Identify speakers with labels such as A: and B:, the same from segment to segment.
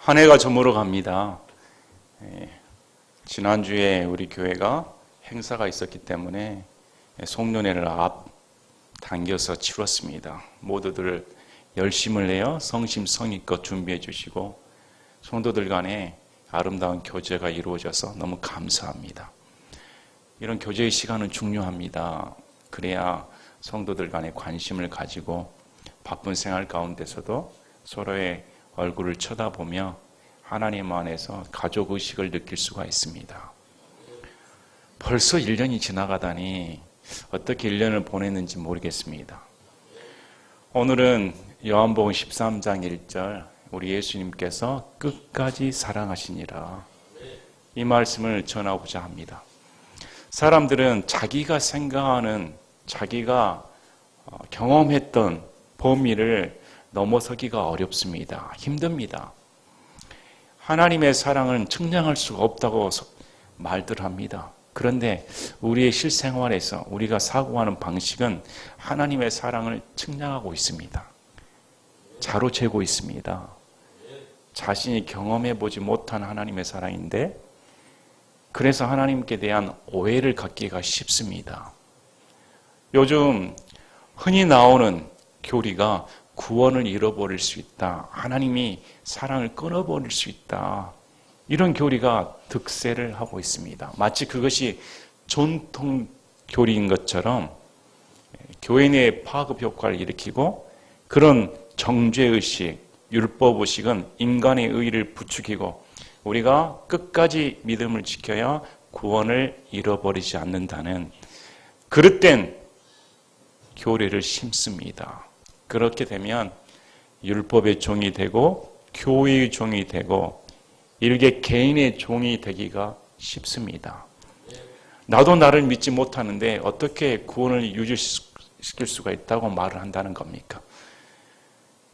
A: 한 해가 저물어 갑니다. 지난주에 우리 교회가 행사가 있었기 때문에 송년회를 앞당겨서 치렀습니다. 모두들 열심을 내어 성심성의껏 준비해 주시고 성도들 간에 아름다운 교제가 이루어져서 너무 감사합니다. 이런 교제의 시간은 중요합니다. 그래야 성도들 간에 관심을 가지고 바쁜 생활 가운데서도 서로의 얼굴을 쳐다보며 하나님 안에서 가족의식을 느낄 수가 있습니다. 벌써 1년이 지나가다니 어떻게 1년을 보냈는지 모르겠습니다. 오늘은 요한복음 13장 1절 우리 예수님께서 끝까지 사랑하시니라 이 말씀을 전하고자 합니다. 사람들은 자기가 생각하는 자기가 경험했던 범위를 넘어서기가 어렵습니다. 힘듭니다. 하나님의 사랑은 측량할 수가 없다고 말들 합니다. 그런데 우리의 실생활에서 우리가 사고하는 방식은 하나님의 사랑을 측량하고 있습니다. 자로 재고 있습니다. 자신이 경험해 보지 못한 하나님의 사랑인데 그래서 하나님께 대한 오해를 갖기가 쉽습니다. 요즘 흔히 나오는 교리가 구원을 잃어버릴 수 있다. 하나님이 사랑을 끊어버릴 수 있다. 이런 교리가 득세를 하고 있습니다. 마치 그것이 전통 교리인 것처럼 교회 내에 파급 효과를 일으키고 그런 정죄의식, 율법의식은 인간의 의의를 부추기고 우리가 끝까지 믿음을 지켜야 구원을 잃어버리지 않는다는 그릇된 교리를 심습니다. 그렇게 되면 율법의 종이 되고 교회의 종이 되고 일개 개인의 종이 되기가 쉽습니다. 나도 나를 믿지 못하는데 어떻게 구원을 유지시킬 수가 있다고 말을 한다는 겁니까?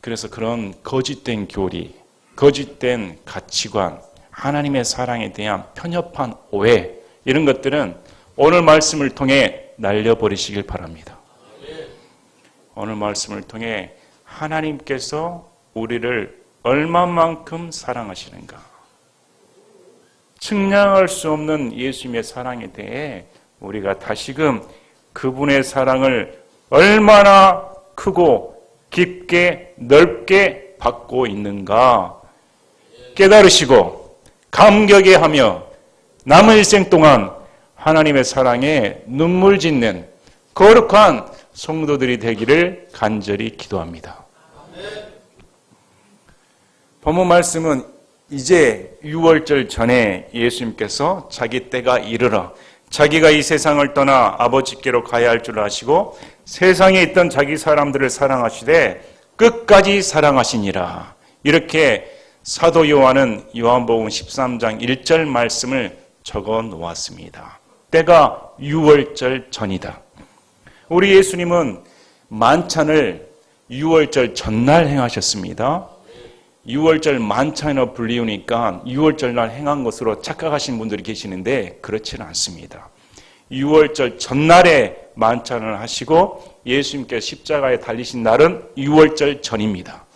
A: 그래서 그런 거짓된 교리, 거짓된 가치관, 하나님의 사랑에 대한 편협한 오해 이런 것들은 오늘 말씀을 통해 날려버리시길 바랍니다. 오늘 말씀을 통해 하나님께서 우리를 얼마만큼 사랑하시는가 측량할 수 없는 예수님의 사랑에 대해 우리가 다시금 그분의 사랑을 얼마나 크고 깊게 넓게 받고 있는가 깨달으시고 감격해 하며 남은 일생 동안 하나님의 사랑에 눈물 짓는 거룩한 성도들이 되기를 간절히 기도합니다. 본문 말씀은 이제 유월절 전에 예수님께서 자기 때가 이르러 자기가 이 세상을 떠나 아버지께로 가야 할 줄 아시고 세상에 있던 자기 사람들을 사랑하시되 끝까지 사랑하시니라. 이렇게 사도 요한은 요한복음 13장 1절 말씀을 적어 놓았습니다. 때가 유월절 전이다. 우리 예수님은 만찬을 유월절 전날 행하셨습니다. 유월절 만찬으로 불리우니까 유월절 날 행한 것으로 착각하신 분들이 계시는데 그렇지는 않습니다. 유월절 전날에 만찬을 하시고 예수님께서 십자가에 달리신 날은 유월절 전입니다.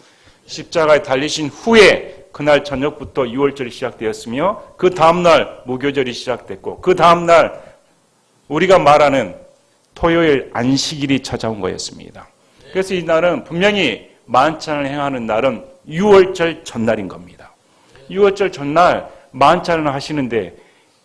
A: 십자가에 달리신 후에 그날 저녁부터 유월절이 시작되었으며 그 다음날 무교절이 시작됐고 그 다음날 우리가 말하는 토요일 안식일이 찾아온 거였습니다. 그래서 이 날은 분명히 만찬을 행하는 날은 유월절 전날인 겁니다. 유월절 전날 만찬을 하시는데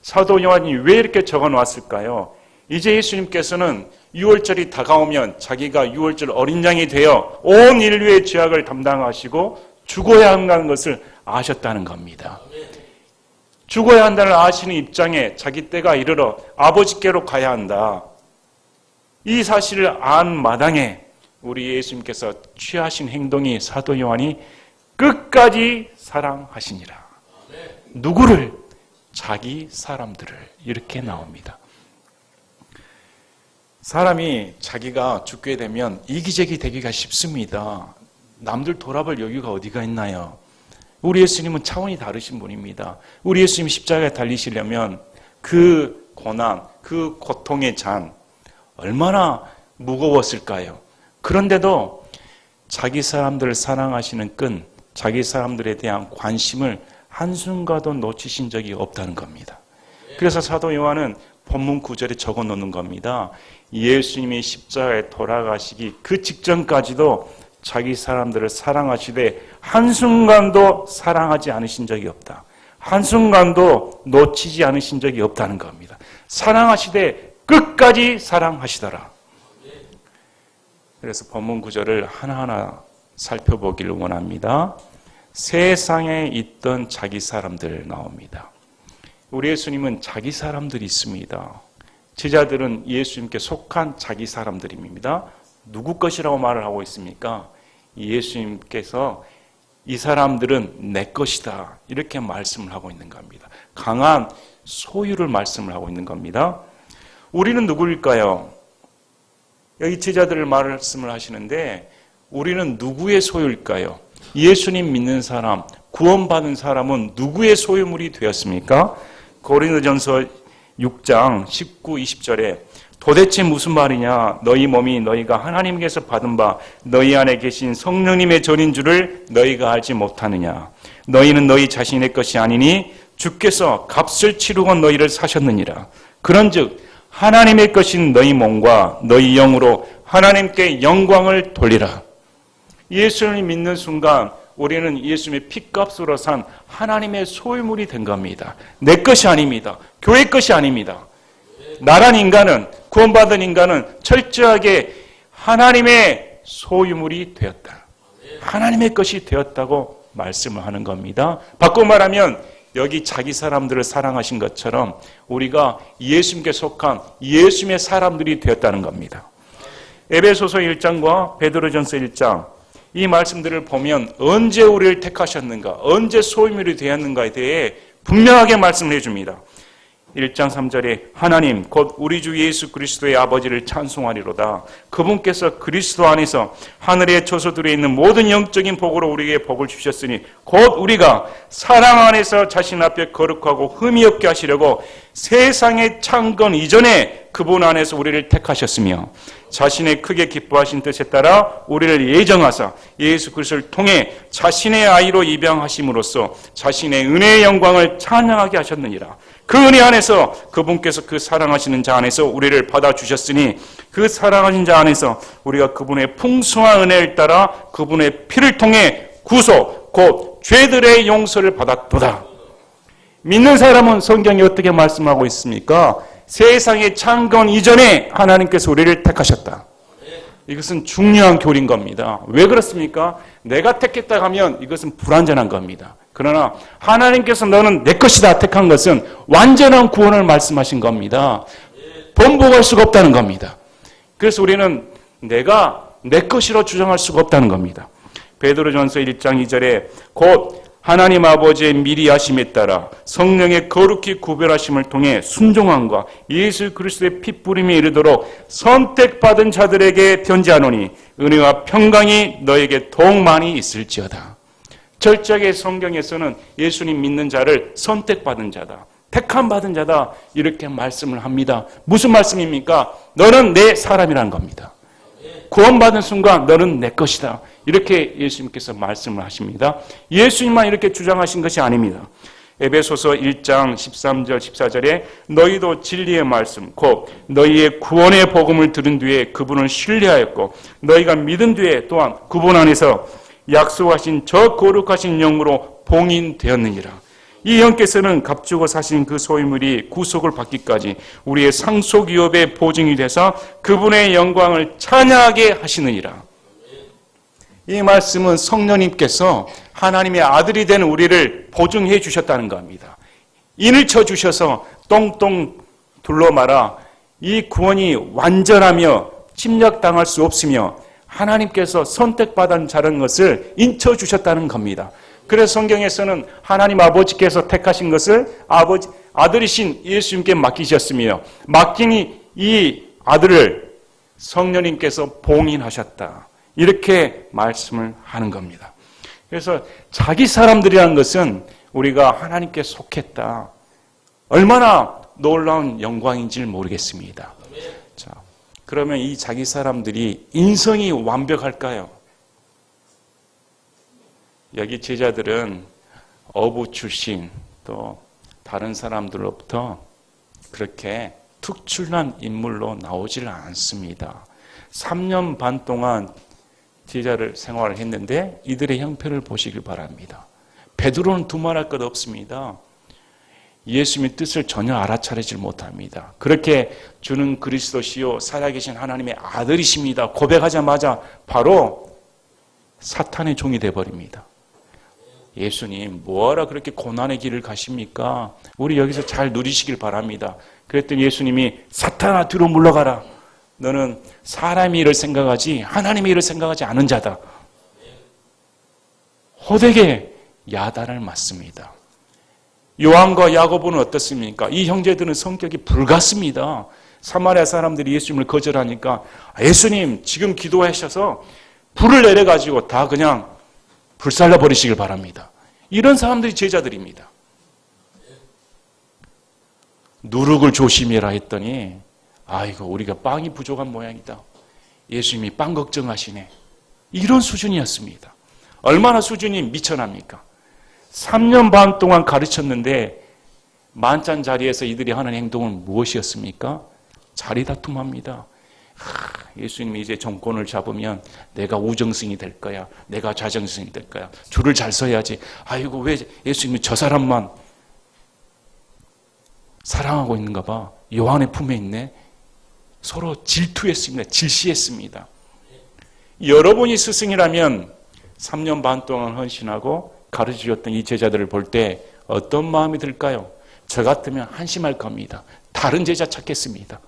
A: 사도 요한이 왜 이렇게 적어 놨을까요? 이제 예수님께서는 유월절이 다가오면 자기가 유월절 어린 양이 되어 온 인류의 죄악을 담당하시고 죽어야 한다는 것을 아셨다는 겁니다. 죽어야 한다는 아시는 입장에 자기 때가 이르러 아버지께로 가야 한다. 이 사실을 안 마당에 우리 예수님께서 취하신 행동이 사도 요한이 끝까지 사랑하시니라. 누구를? 자기 사람들을. 이렇게 나옵니다. 사람이 자기가 죽게 되면 이기적이 되기가 쉽습니다. 남들 돌아볼 여유가 어디가 있나요? 우리 예수님은 차원이 다르신 분입니다. 우리 예수님이 십자가에 달리시려면 그 고난, 그 고통의 잔 얼마나 무거웠을까요? 그런데도 자기 사람들을 사랑하시는 끈, 자기 사람들에 대한 관심을 한순간도 놓치신 적이 없다는 겁니다. 그래서 사도 요한은 본문 9절에 적어 놓는 겁니다. 예수님이 십자가에 돌아가시기 그 직전까지도 자기 사람들을 사랑하시되 한순간도 사랑하지 않으신 적이 없다. 한순간도 놓치지 않으신 적이 없다는 겁니다. 사랑하시되 끝까지 사랑하시더라. 그래서 본문 구절을 하나하나 살펴보기를 원합니다. 세상에 있던 자기 사람들 나옵니다. 우리 예수님은 자기 사람들이 있습니다. 제자들은 예수님께 속한 자기 사람들입니다. 누구 것이라고 말을 하고 있습니까? 예수님께서 이 사람들은 내 것이다 이렇게 말씀을 하고 있는 겁니다. 강한 소유를 말씀을 하고 있는 겁니다. 우리는 누구일까요? 여기 제자들을 말씀을 하시는데 우리는 누구의 소유일까요? 예수님 믿는 사람, 구원받은 사람은 누구의 소유물이 되었습니까? 고린도전서 6장 19, 20절에 도대체 무슨 말이냐? 너희 몸이 너희가 하나님께서 받은 바 너희 안에 계신 성령님의 전인 줄을 너희가 알지 못하느냐? 너희는 너희 자신의 것이 아니니 주께서 값을 치르고 너희를 사셨느니라. 그런즉 하나님의 것인 너희 몸과 너희 영으로 하나님께 영광을 돌리라. 예수를 믿는 순간 우리는 예수님의 피값으로 산 하나님의 소유물이 된 겁니다. 내 것이 아닙니다. 교회 것이 아닙니다. 나란 인간은, 구원받은 인간은 철저하게 하나님의 소유물이 되었다. 하나님의 것이 되었다고 말씀을 하는 겁니다. 바꿔 말하면 여기 자기 사람들을 사랑하신 것처럼 우리가 예수님께 속한 예수님의 사람들이 되었다는 겁니다. 에베소서 1장과 베드로전서 1장 이 말씀들을 보면 언제 우리를 택하셨는가, 언제 소유물이 되었는가에 대해 분명하게 말씀을 해줍니다. 1장 3절에 하나님 곧 우리 주 예수 그리스도의 아버지를 찬송하리로다. 그분께서 그리스도 안에서 하늘에 저소들에 있는 모든 영적인 복으로 우리에게 복을 주셨으니 곧 우리가 사랑 안에서 자신 앞에 거룩하고 흠이 없게 하시려고 세상의 창건 이전에 그분 안에서 우리를 택하셨으며 자신의 크게 기뻐하신 뜻에 따라 우리를 예정하사 예수 그리스도를 통해 자신의 아이로 입양하심으로써 자신의 은혜의 영광을 찬양하게 하셨느니라. 그 은혜 안에서 그분께서 그 사랑하시는 자 안에서 우리를 받아주셨으니 그 사랑하신 자 안에서 우리가 그분의 풍성한 은혜를 따라 그분의 피를 통해 구속 곧 죄들의 용서를 받았도다. 믿는 사람은 성경이 어떻게 말씀하고 있습니까? 세상의 창건 이전에 하나님께서 우리를 택하셨다. 이것은 중요한 교리인 겁니다. 왜 그렇습니까? 내가 택했다 하면 이것은 불완전한 겁니다. 그러나 하나님께서 너는 내 것이다 택한 것은 완전한 구원을 말씀하신 겁니다. 번복할 수가 없다는 겁니다. 그래서 우리는 내가 내 것이라 주장할 수가 없다는 겁니다. 베드로전서 1장 2절에 곧 하나님 아버지의 미리 하심에 따라 성령의 거룩히 구별하심을 통해 순종함과 예수 그리스도의 피 뿌림에 이르도록 선택받은 자들에게 편지하노니 은혜와 평강이 너에게 더욱 많이 있을지어다. 철저하게 성경에서는 예수님 믿는 자를 선택받은 자다, 택함받은 자다 이렇게 말씀을 합니다. 무슨 말씀입니까? 너는 내 사람이라는 겁니다. 구원받은 순간 너는 내 것이다. 이렇게 예수님께서 말씀을 하십니다. 예수님만 이렇게 주장하신 것이 아닙니다. 에베소서 1장 13절 14절에 너희도 진리의 말씀 곧 너희의 구원의 복음을 들은 뒤에 그분을 신뢰하였고 너희가 믿은 뒤에 또한 그분 안에서 약속하신 저 거룩하신 영으로 봉인되었느니라. 이 영께서는 값주고 사신 그 소유물이 구속을 받기까지 우리의 상속위업의 보증이 돼서 그분의 영광을 찬양하게 하시느니라. 이 말씀은 성령님께서 하나님의 아들이 된 우리를 보증해 주셨다는 겁니다. 인을 쳐 주셔서 똥똥 둘러말아 이 구원이 완전하며 침략당할 수 없으며 하나님께서 선택받은 자라는 것을 인쳐 주셨다는 겁니다. 그래서 성경에서는 하나님 아버지께서 택하신 것을 아들이신 예수님께 맡기셨으며 맡긴 이 아들을 성령님께서 봉인하셨다. 이렇게 말씀을 하는 겁니다. 그래서 자기 사람들이라는 것은 우리가 하나님께 속했다. 얼마나 놀라운 영광인지 모르겠습니다. 자, 그러면 이 자기 사람들이 인성이 완벽할까요? 여기 제자들은 어부 출신 또 다른 사람들로부터 그렇게 특출난 인물로 나오질 않습니다. 3년 반 동안 제자를 생활을 했는데 이들의 형편을 보시길 바랍니다. 베드로는 두말할 것 없습니다. 예수님의 뜻을 전혀 알아차리질 못합니다. 그렇게 주는 그리스도시요 살아계신 하나님의 아들이십니다 고백하자마자 바로 사탄의 종이 되어버립니다. 예수님 뭐하러 그렇게 고난의 길을 가십니까? 우리 여기서 잘 누리시길 바랍니다. 그랬더니 예수님이 사탄아 뒤로 물러가라. 너는 사람의 일을 생각하지 하나님의 일을 생각하지 않은 자다. 호되게 야단을 맞습니다. 요한과 야고보는 어떻습니까? 이 형제들은 성격이 불같습니다. 사마리아 사람들이 예수님을 거절하니까 예수님 지금 기도하셔서 불을 내려가지고 다 그냥 불살라 버리시길 바랍니다. 이런 사람들이 제자들입니다. 누룩을 조심해라 했더니 아이고 우리가 빵이 부족한 모양이다. 예수님이 빵 걱정하시네. 이런 수준이었습니다. 얼마나 수준이 미천합니까? 3년 반 동안 가르쳤는데 만찬 자리에서 이들이 하는 행동은 무엇이었습니까? 자리다툼합니다. 예수님이 이제 정권을 잡으면 내가 우정승이 될 거야. 내가 좌정승이 될 거야. 줄을 잘 서야지. 아이고 왜 예수님이 저 사람만 사랑하고 있는가 봐. 요한의 품에 있네. 서로 질투했습니다. 질시했습니다. 여러분이 스승이라면 3년 반 동안 헌신하고 가르치셨던 이 제자들을 볼 때 어떤 마음이 들까요? 저 같으면 한심할 겁니다. 다른 제자 찾겠습니다.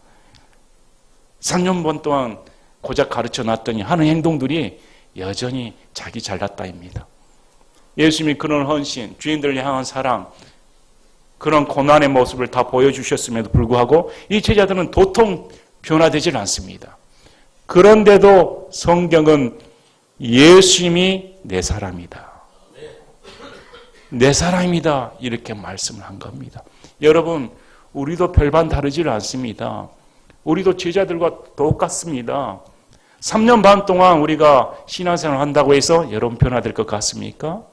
A: 3년 반 동안 고작 가르쳐 놨더니 하는 행동들이 여전히 자기 잘났다입니다. 예수님이 그런 헌신, 주인들을 향한 사랑, 그런 고난의 모습을 다 보여주셨음에도 불구하고 이 제자들은 도통 변화되질 않습니다. 그런데도 성경은 예수님이 내 사람이다. 내 사람이다. 이렇게 말씀을 한 겁니다. 여러분, 우리도 별반 다르질 않습니다. 우리도 제자들과 똑같습니다. 3년 반 동안 우리가 신앙생활을 한다고 해서 여러분 변화될 것 같습니까?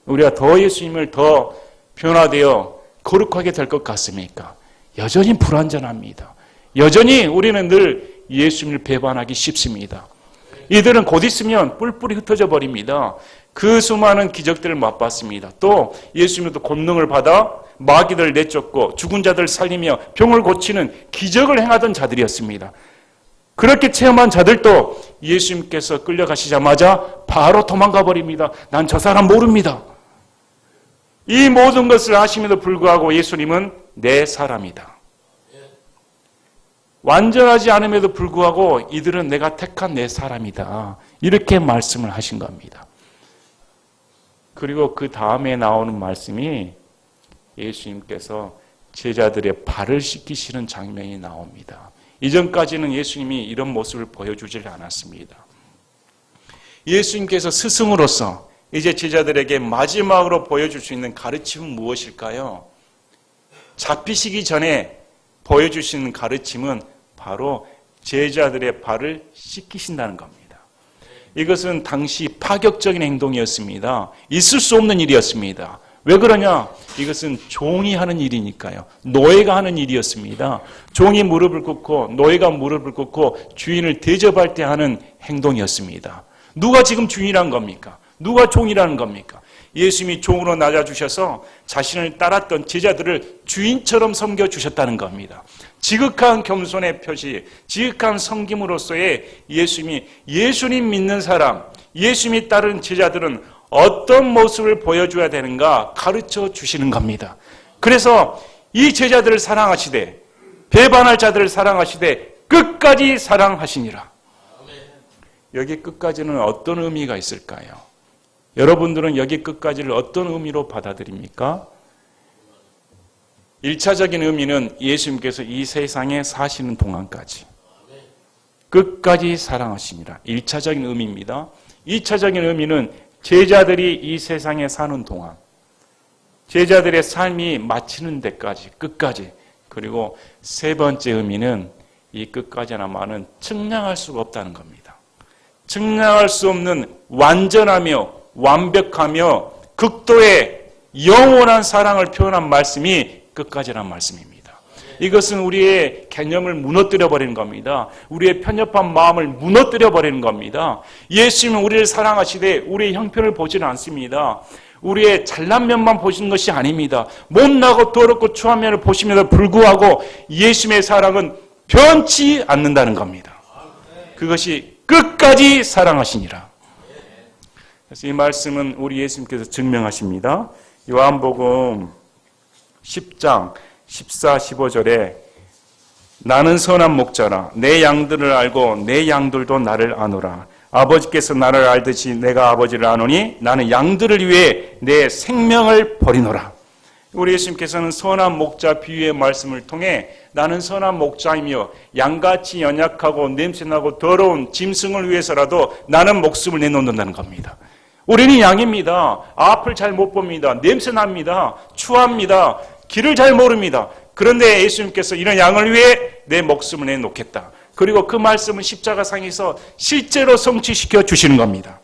A: 우리가 더 예수님을 더 변화되어 거룩하게 될 것 같습니까? 여전히 불완전합니다. 여전히 우리는 늘 예수님을 배반하기 쉽습니다. 이들은 곧 있으면 뿔뿔이 흩어져 버립니다. 그 수많은 기적들을 맛봤습니다. 또 예수님도 권능을 받아 마귀들을 내쫓고 죽은 자들을 살리며 병을 고치는 기적을 행하던 자들이었습니다. 그렇게 체험한 자들도 예수님께서 끌려가시자마자 바로 도망가 버립니다. 난 저 사람 모릅니다. 이 모든 것을 아심에도 불구하고 예수님은 내 사람이다. 완전하지 않음에도 불구하고 이들은 내가 택한 내 사람이다. 이렇게 말씀을 하신 겁니다. 그리고 그 다음에 나오는 말씀이 예수님께서 제자들의 발을 씻기시는 장면이 나옵니다. 이전까지는 예수님이 이런 모습을 보여주질 않았습니다. 예수님께서 스승으로서 이제 제자들에게 마지막으로 보여줄 수 있는 가르침은 무엇일까요? 잡히시기 전에 보여주시는 가르침은 바로 제자들의 발을 씻기신다는 겁니다. 이것은 당시 파격적인 행동이었습니다. 있을 수 없는 일이었습니다. 왜 그러냐? 이것은 종이 하는 일이니까요. 노예가 하는 일이었습니다. 종이 무릎을 꿇고 노예가 무릎을 꿇고 주인을 대접할 때 하는 행동이었습니다. 누가 지금 주인이란 겁니까? 누가 종이라는 겁니까? 예수님이 종으로 낮아주셔서 자신을 따랐던 제자들을 주인처럼 섬겨주셨다는 겁니다. 지극한 겸손의 표시, 지극한 섬김으로서의 예수님 믿는 사람, 예수님이 따른 제자들은 어떤 모습을 보여줘야 되는가 가르쳐 주시는 겁니다. 그래서 이 제자들을 사랑하시되 배반할 자들을 사랑하시되 끝까지 사랑하시니라. 여기 끝까지는 어떤 의미가 있을까요? 여러분들은 여기 끝까지를 어떤 의미로 받아들입니까? 1차적인 의미는 예수님께서 이 세상에 사시는 동안까지 끝까지 사랑하시니라. 1차적인 의미입니다. 2차적인 의미는 제자들이 이 세상에 사는 동안 제자들의 삶이 마치는 데까지 끝까지. 그리고 세 번째 의미는 이 끝까지나마는 측량할 수가 없다는 겁니다. 측량할 수 없는 완전하며 완벽하며 극도의 영원한 사랑을 표현한 말씀이 끝까지란 말씀입니다. 이것은 우리의 개념을 무너뜨려 버리는 겁니다. 우리의 편협한 마음을 무너뜨려 버리는 겁니다. 예수님은 우리를 사랑하시되 우리의 형편을 보지는 않습니다. 우리의 잘난 면만 보시는 것이 아닙니다. 못나고 더럽고 추한 면을 보시면서 불구하고 예수님의 사랑은 변치 않는다는 겁니다. 그것이 끝까지 사랑하시니라. 그래서 이 말씀은 우리 예수님께서 증명하십니다. 요한복음 10장 14, 15절에 나는 선한 목자라 내 양들을 알고 내 양들도 나를 아노라. 아버지께서 나를 알듯이 내가 아버지를 아노니 나는 양들을 위해 내 생명을 버리노라. 우리 예수님께서는 선한 목자 비유의 말씀을 통해 나는 선한 목자이며 양같이 연약하고 냄새나고 더러운 짐승을 위해서라도 나는 목숨을 내놓는다는 겁니다. 우리는 양입니다. 앞을 잘 못 봅니다. 냄새납니다. 추합니다. 길을 잘 모릅니다. 그런데 예수님께서 이런 양을 위해 내 목숨을 내놓겠다. 그리고 그 말씀은 십자가상에서 실제로 성취시켜 주시는 겁니다.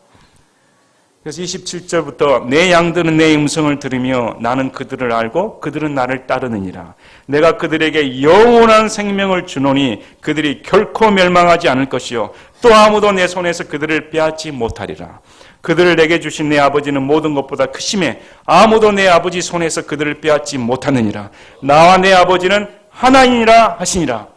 A: 그래서 27절부터 내 양들은 내 음성을 들으며 나는 그들을 알고 그들은 나를 따르느니라. 내가 그들에게 영원한 생명을 주노니 그들이 결코 멸망하지 않을 것이요 또 아무도 내 손에서 그들을 빼앗지 못하리라. 그들을 내게 주신 내 아버지는 모든 것보다 크심에 아무도 내 아버지 손에서 그들을 빼앗지 못하느니라. 나와 내 아버지는 하나이니라 하시니라.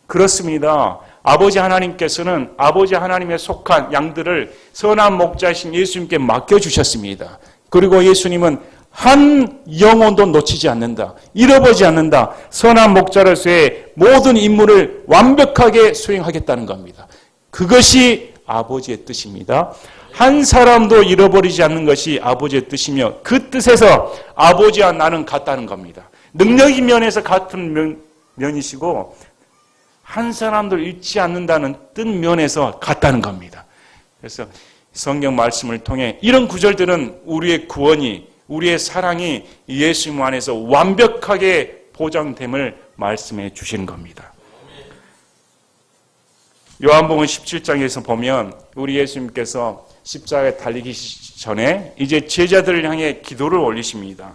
A: 그렇습니다. 아버지 하나님께서는 아버지 하나님에 속한 양들을 선한 목자이신 예수님께 맡겨주셨습니다. 그리고 예수님은 한 영혼도 놓치지 않는다. 잃어버리지 않는다. 선한 목자로서의 모든 임무를 완벽하게 수행하겠다는 겁니다. 그것이 아버지의 뜻입니다. 한 사람도 잃어버리지 않는 것이 아버지의 뜻이며 그 뜻에서 아버지와 나는 같다는 겁니다. 능력의 면에서 같은 면이시고 한 사람도 잃지 않는다는 뜻 면에서 같다는 겁니다. 그래서 성경 말씀을 통해 이런 구절들은 우리의 구원이 우리의 사랑이 예수님 안에서 완벽하게 보장됨을 말씀해 주시는 겁니다. 요한복음 17장에서 보면 우리 예수님께서 십자가에 달리기 전에 이제 제자들을 향해 기도를 올리십니다.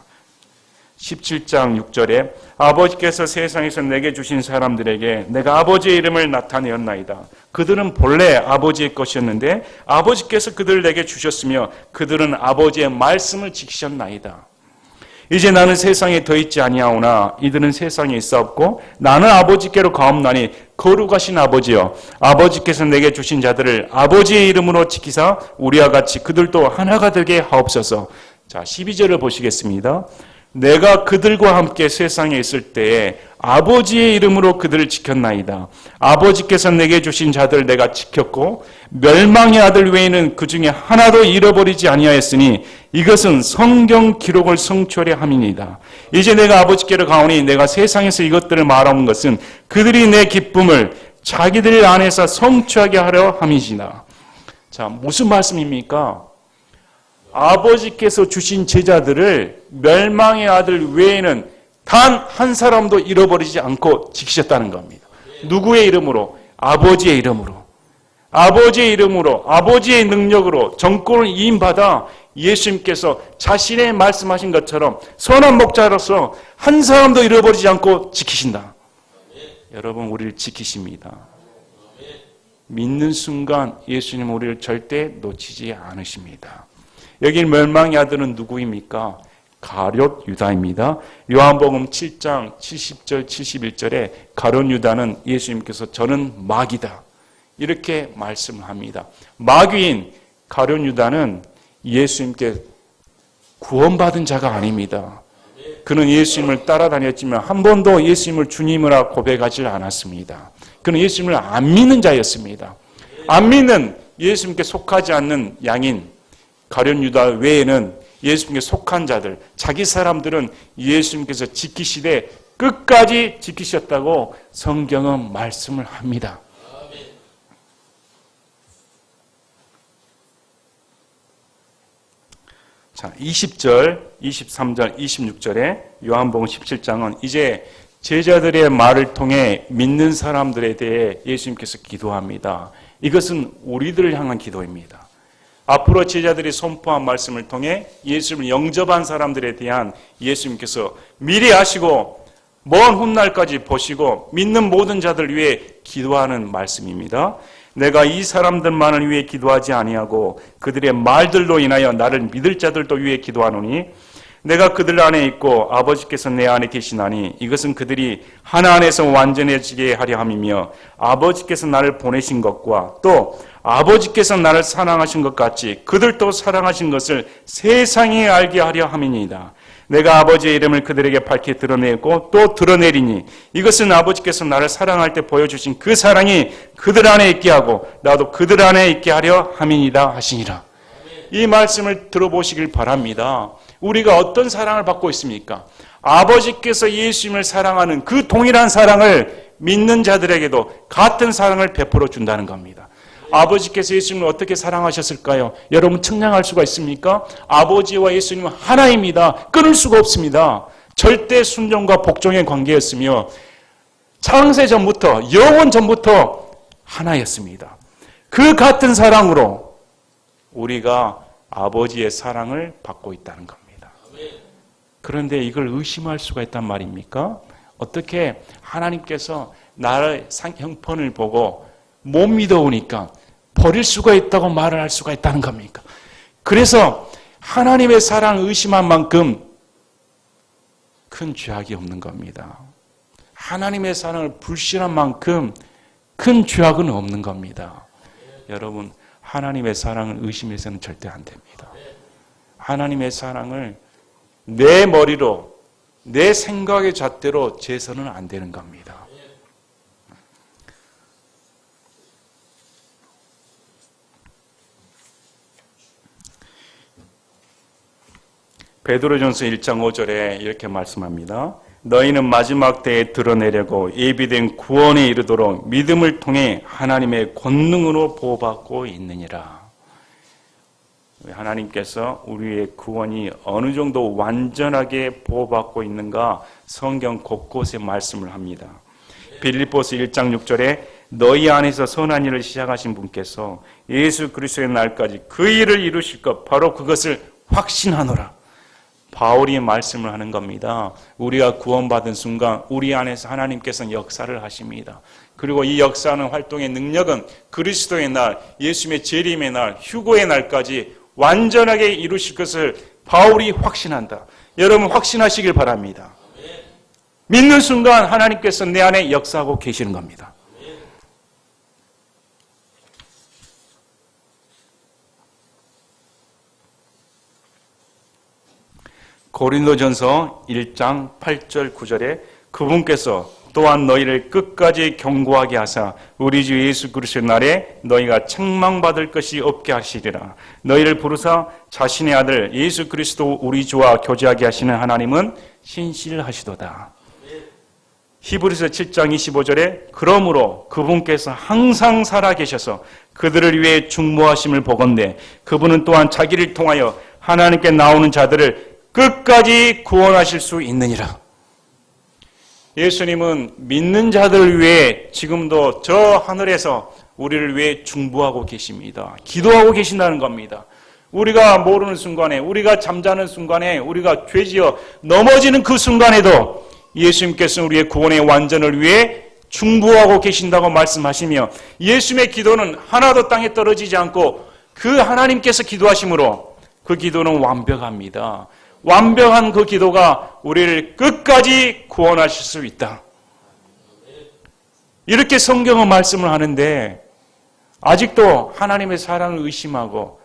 A: 17장 6절에 아버지께서 세상에서 내게 주신 사람들에게 내가 아버지의 이름을 나타내었나이다. 그들은 본래 아버지의 것이었는데 아버지께서 그들을 내게 주셨으며 그들은 아버지의 말씀을 지키셨나이다. 이제 나는 세상에 더 있지 아니하오나 이들은 세상에 있사옵고 나는 아버지께로 가옵나니 거룩하신 아버지여 아버지께서 내게 주신 자들을 아버지의 이름으로 지키사 우리와 같이 그들도 하나가 되게 하옵소서. 자, 12절을 보시겠습니다. 내가 그들과 함께 세상에 있을 때에 아버지의 이름으로 그들을 지켰나이다. 아버지께서 내게 주신 자들 내가 지켰고 멸망의 아들 외에는 그 중에 하나도 잃어버리지 아니하였으니 이것은 성경 기록을 성취하려 함이니이다. 이제 내가 아버지께로 가오니 내가 세상에서 이것들을 말하는 것은 그들이 내 기쁨을 자기들 안에서 성취하게 하려 함이니이다. 자, 무슨 말씀입니까? 아버지께서 주신 제자들을 멸망의 아들 외에는 단 한 사람도 잃어버리지 않고 지키셨다는 겁니다. 누구의 이름으로? 아버지의 이름으로. 아버지의 이름으로, 아버지의 능력으로 정권을 이임받아 예수님께서 자신의 말씀하신 것처럼 선한 목자로서 한 사람도 잃어버리지 않고 지키신다. 여러분, 우리를 지키십니다. 믿는 순간 예수님 우리를 절대 놓치지 않으십니다. 여기 멸망의 아들은 누구입니까? 가룟 유다입니다. 요한복음 7장 70절 71절에 가룟 유다는 예수님께서 저는 마귀다 이렇게 말씀합니다. 마귀인 가룟 유다는 예수님께 구원받은 자가 아닙니다. 그는 예수님을 따라다녔지만 한 번도 예수님을 주님이라 고백하지 않았습니다. 그는 예수님을 안 믿는 자였습니다. 안 믿는 예수님께 속하지 않는 양인 가룟 유다 외에는 예수님께 속한 자들, 자기 사람들은 예수님께서 지키시되 끝까지 지키셨다고 성경은 말씀을 합니다. 자, 20절, 23절, 26절에 요한복음 17장은 이제 제자들의 말을 통해 믿는 사람들에 대해 예수님께서 기도합니다. 이것은 우리들을 향한 기도입니다. 앞으로 제자들이 선포한 말씀을 통해 예수님을 영접한 사람들에 대한 예수님께서 미리 아시고 먼 훗날까지 보시고 믿는 모든 자들 위해 기도하는 말씀입니다. 내가 이 사람들만을 위해 기도하지 아니하고 그들의 말들로 인하여 나를 믿을 자들도 위해 기도하노니 내가 그들 안에 있고 아버지께서 내 안에 계시나니 이것은 그들이 하나 안에서 완전해지게 하려 함이며 아버지께서 나를 보내신 것과 또 아버지께서 나를 사랑하신 것 같이 그들도 사랑하신 것을 세상에 알게 하려 함이니이다. 내가 아버지의 이름을 그들에게 밝히 드러내고 또 드러내리니 이것은 아버지께서 나를 사랑할 때 보여주신 그 사랑이 그들 안에 있게 하고 나도 그들 안에 있게 하려 함이니이다 하시니라. 이 말씀을 들어보시길 바랍니다. 우리가 어떤 사랑을 받고 있습니까? 아버지께서 예수님을 사랑하는 그 동일한 사랑을 믿는 자들에게도 같은 사랑을 베풀어 준다는 겁니다. 아버지께서 예수님을 어떻게 사랑하셨을까요? 여러분 측량할 수가 있습니까? 아버지와 예수님은 하나입니다. 끊을 수가 없습니다. 절대 순종과 복종의 관계였으며 창세 전부터 영원 전부터 하나였습니다. 그 같은 사랑으로 우리가 아버지의 사랑을 받고 있다는 겁니다. 그런데 이걸 의심할 수가 있단 말입니까? 어떻게 하나님께서 나의 형편을 보고 못 믿어오니까 버릴 수가 있다고 말을 할 수가 있다는 겁니까? 그래서 하나님의 사랑을 의심한 만큼 큰 죄악이 없는 겁니다. 하나님의 사랑을 불신한 만큼 큰 죄악은 없는 겁니다. 여러분, 하나님의 사랑을 의심해서는 절대 안 됩니다. 하나님의 사랑을 내 머리로, 내 생각의 잣대로 재서는 안 되는 겁니다. 베드로전서 1장 5절에 이렇게 말씀합니다. 너희는 마지막 때에 드러내려고 예비된 구원에 이르도록 믿음을 통해 하나님의 권능으로 보호받고 있느니라. 하나님께서 우리의 구원이 어느 정도 완전하게 보호받고 있는가 성경 곳곳에 말씀을 합니다. 빌립보서 1장 6절에 너희 안에서 선한 일을 시작하신 분께서 예수 그리스도의 날까지 그 일을 이루실 것 바로 그것을 확신하노라. 바울이 말씀을 하는 겁니다. 우리가 구원받은 순간 우리 안에서 하나님께서는 역사를 하십니다. 그리고 이 역사하는 활동의 능력은 그리스도의 날, 예수님의 재림의 날, 휴거의 날까지 완전하게 이루실 것을 바울이 확신한다. 여러분 확신하시길 바랍니다. 믿는 순간 하나님께서 내 안에 역사하고 계시는 겁니다. 고린도전서 1장 8절 9절에 그분께서 또한 너희를 끝까지 경고하게 하사 우리 주 예수 그리스도의 날에 너희가 책망받을 것이 없게 하시리라. 너희를 부르사 자신의 아들 예수 그리스도 우리 주와 교제하게 하시는 하나님은 신실하시도다. 히브리서 7장 25절에 그러므로 그분께서 항상 살아계셔서 그들을 위해 중보하심을 보건대 그분은 또한 자기를 통하여 하나님께 나오는 자들을 끝까지 구원하실 수 있느니라. 예수님은 믿는 자들을 위해 지금도 저 하늘에서 우리를 위해 중보하고 계십니다. 기도하고 계신다는 겁니다. 우리가 모르는 순간에, 우리가 잠자는 순간에, 우리가 죄지어 넘어지는 그 순간에도 예수님께서는 우리의 구원의 완전을 위해 중보하고 계신다고 말씀하시며 예수님의 기도는 하나도 땅에 떨어지지 않고 그 하나님께서 기도하심으로 그 기도는 완벽합니다. 완벽한 그 기도가 우리를 끝까지 구원하실 수 있다. 이렇게 성경은 말씀을 하는데 아직도 하나님의 사랑을 의심하고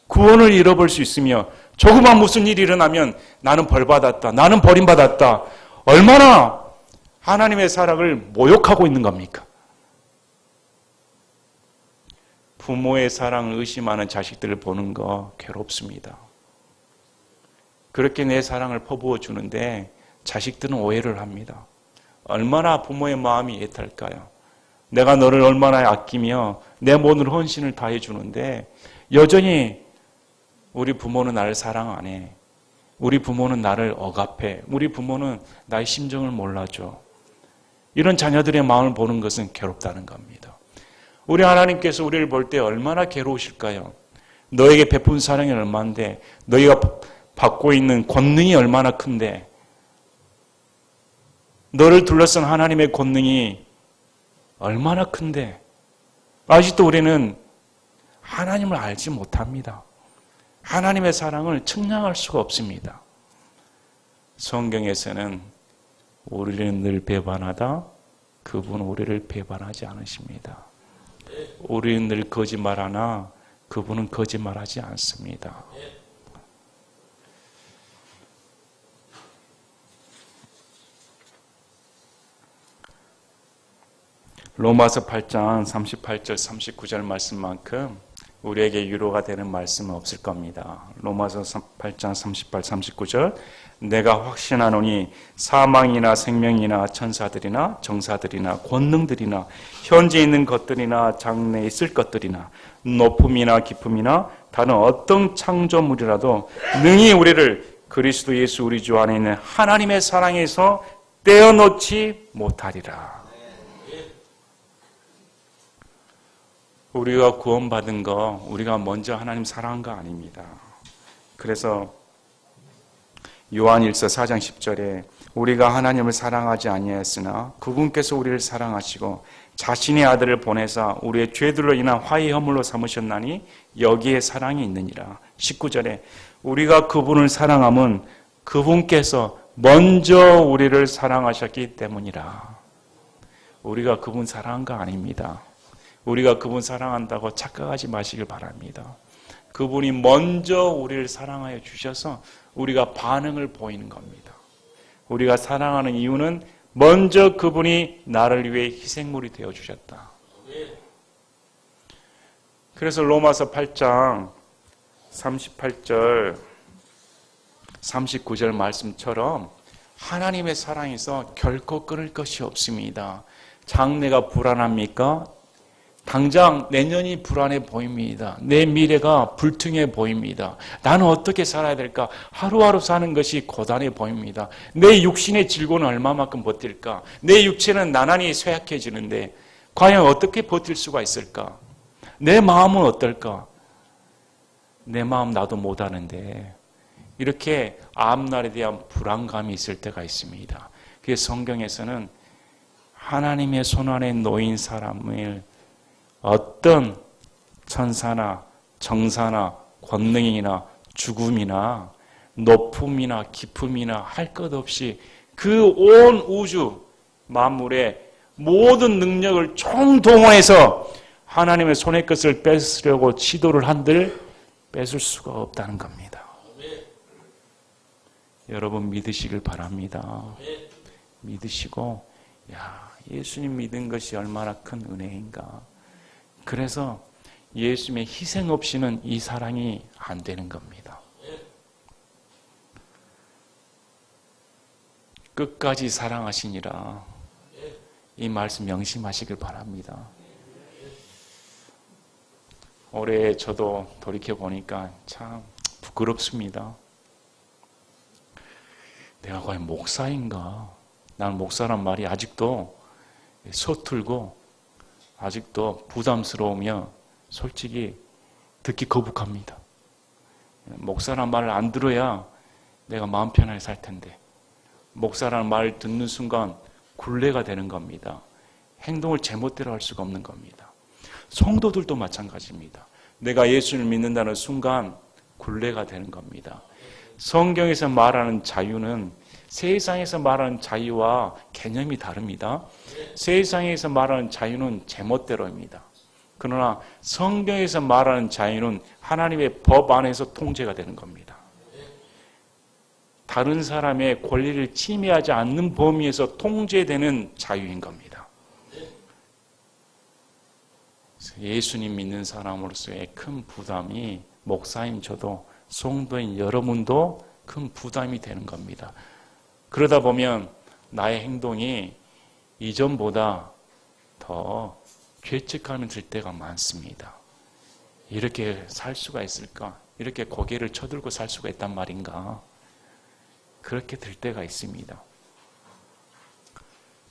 A: 구원을 잃어볼 수 있으며 조그만 무슨 일이 일어나면 나는 벌받았다. 나는 버림받았다. 얼마나 하나님의 사랑을 모욕하고 있는 겁니까? 부모의 사랑을 의심하는 자식들을 보는 거 괴롭습니다. 그렇게 내 사랑을 퍼부어 주는데 자식들은 오해를 합니다. 얼마나 부모의 마음이 애탈까요? 내가 너를 얼마나 아끼며 내 모든 헌신을 다해 주는데 여전히 우리 부모는 나를 사랑 안 해. 우리 부모는 나를 억압해. 우리 부모는 나의 심정을 몰라줘. 이런 자녀들의 마음을 보는 것은 괴롭다는 겁니다. 우리 하나님께서 우리를 볼 때 얼마나 괴로우실까요? 너에게 베푼 사랑이 얼마인데, 너희가 받고 있는 권능이 얼마나 큰데, 너를 둘러싼 하나님의 권능이 얼마나 큰데, 아직도 우리는 하나님을 알지 못합니다. 하나님의 사랑을 측량할 수가 없습니다. 성경에서는 우리는 늘 배반하다, 그분은 우리를 배반하지 않으십니다. 우리는 늘 거짓말하나 그분은 거짓말하지 않습니다. 로마서 8장 38절 39절 말씀만큼 우리에게 위로가 되는 말씀은 없을 겁니다. 로마서 8장 38, 39절 내가 확신하노니 사망이나 생명이나 천사들이나 정사들이나 권능들이나 현재 있는 것들이나 장래에 있을 것들이나 높음이나 깊음이나 다른 어떤 창조물이라도 능히 우리를 그리스도 예수 우리 주 안에 있는 하나님의 사랑에서 떼어놓지 못하리라. 우리가 구원받은 거 우리가 먼저 하나님 사랑한 거 아닙니다. 그래서 요한일서 4장 10절에 우리가 하나님을 사랑하지 아니하였으나 그분께서 우리를 사랑하시고 자신의 아들을 보내사 우리의 죄들로 인한 화해 허물로 삼으셨나니 여기에 사랑이 있느니라. 19절에 우리가 그분을 사랑함은 그분께서 먼저 우리를 사랑하셨기 때문이라. 우리가 그분 사랑한 거 아닙니다. 우리가 그분 사랑한다고 착각하지 마시길 바랍니다. 그분이 먼저 우리를 사랑하여 주셔서 우리가 반응을 보이는 겁니다. 우리가 사랑하는 이유는 먼저 그분이 나를 위해 희생물이 되어 주셨다. 그래서 로마서 8장 38절 39절 말씀처럼 하나님의 사랑에서 결코 끊을 것이 없습니다. 장래가 불안합니까? 당장 내년이 불안해 보입니다. 내 미래가 불투명해 보입니다. 나는 어떻게 살아야 될까? 하루하루 사는 것이 고단해 보입니다. 내 육신의 질고는 얼마만큼 버틸까? 내 육체는 나날이 쇠약해지는데 과연 어떻게 버틸 수가 있을까? 내 마음은 어떨까? 내 마음 나도 못하는데 이렇게 앞날에 대한 불안감이 있을 때가 있습니다. 그래서 성경에서는 하나님의 손안에 놓인 사람을 어떤 천사나 정사나 권능이나 죽음이나 높음이나 깊음이나 할 것 없이 그 온 우주 만물의 모든 능력을 총동원해서 하나님의 손의 것을 뺏으려고 시도를 한들 뺏을 수가 없다는 겁니다. 여러분 믿으시길 바랍니다. 믿으시고 예수님 믿은 것이 얼마나 큰 은혜인가. 그래서 예수님의 희생 없이는 이 사랑이 안 되는 겁니다. 끝까지 사랑하시니라. 이 말씀 명심하시길 바랍니다. 올해 저도 돌이켜보니까 참 부끄럽습니다. 내가 과연 목사인가? 나는 목사란 말이 아직도 서툴고 아직도 부담스러우며 솔직히 듣기 거북합니다. 목사란 말을 안 들어야 내가 마음 편하게 살 텐데 목사라는 말을 듣는 순간 굴레가 되는 겁니다. 행동을 제멋대로 할 수가 없는 겁니다. 성도들도 마찬가지입니다. 내가 예수를 믿는다는 순간 굴레가 되는 겁니다. 성경에서 말하는 자유는 세상에서 말하는 자유와 개념이 다릅니다. 세상에서 말하는 자유는 제멋대로입니다. 그러나 성경에서 말하는 자유는 하나님의 법 안에서 통제가 되는 겁니다. 다른 사람의 권리를 침해하지 않는 범위에서 통제되는 자유인 겁니다. 예수님 믿는 사람으로서의 큰 부담이 목사인 저도 성도인 여러분도 큰 부담이 되는 겁니다. 그러다 보면 나의 행동이 이전보다 더 죄책감이 들 때가 많습니다. 이렇게 살 수가 있을까? 이렇게 고개를 쳐들고 살 수가 있단 말인가? 그렇게 들 때가 있습니다.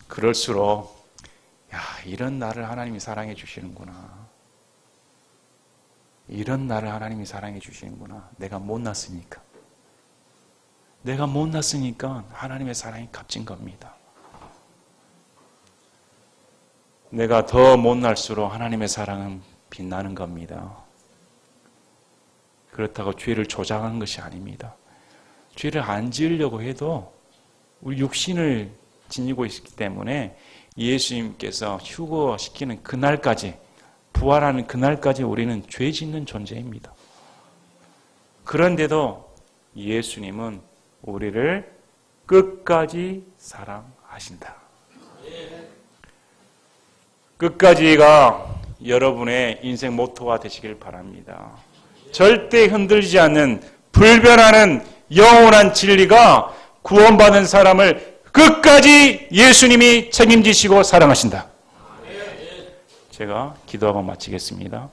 A: 그럴수록 이런 나를 하나님이 사랑해 주시는구나. 이런 나를 하나님이 사랑해 주시는구나. 내가 못났으니까. 내가 못났으니까 하나님의 사랑이 값진 겁니다. 내가 더 못날수록 하나님의 사랑은 빛나는 겁니다. 그렇다고 죄를 조장한 것이 아닙니다. 죄를 안 지으려고 해도 우리 육신을 지니고 있기 때문에 예수님께서 휴거시키는 그날까지, 부활하는 그날까지 우리는 죄 짓는 존재입니다. 그런데도 예수님은 우리를 끝까지 사랑하신다. 끝까지가 여러분의 인생 모토가 되시길 바랍니다. 절대 흔들리지 않는 불변하는 영원한 진리가 구원받은 사람을 끝까지 예수님이 책임지시고 사랑하신다. 제가 기도하고 마치겠습니다.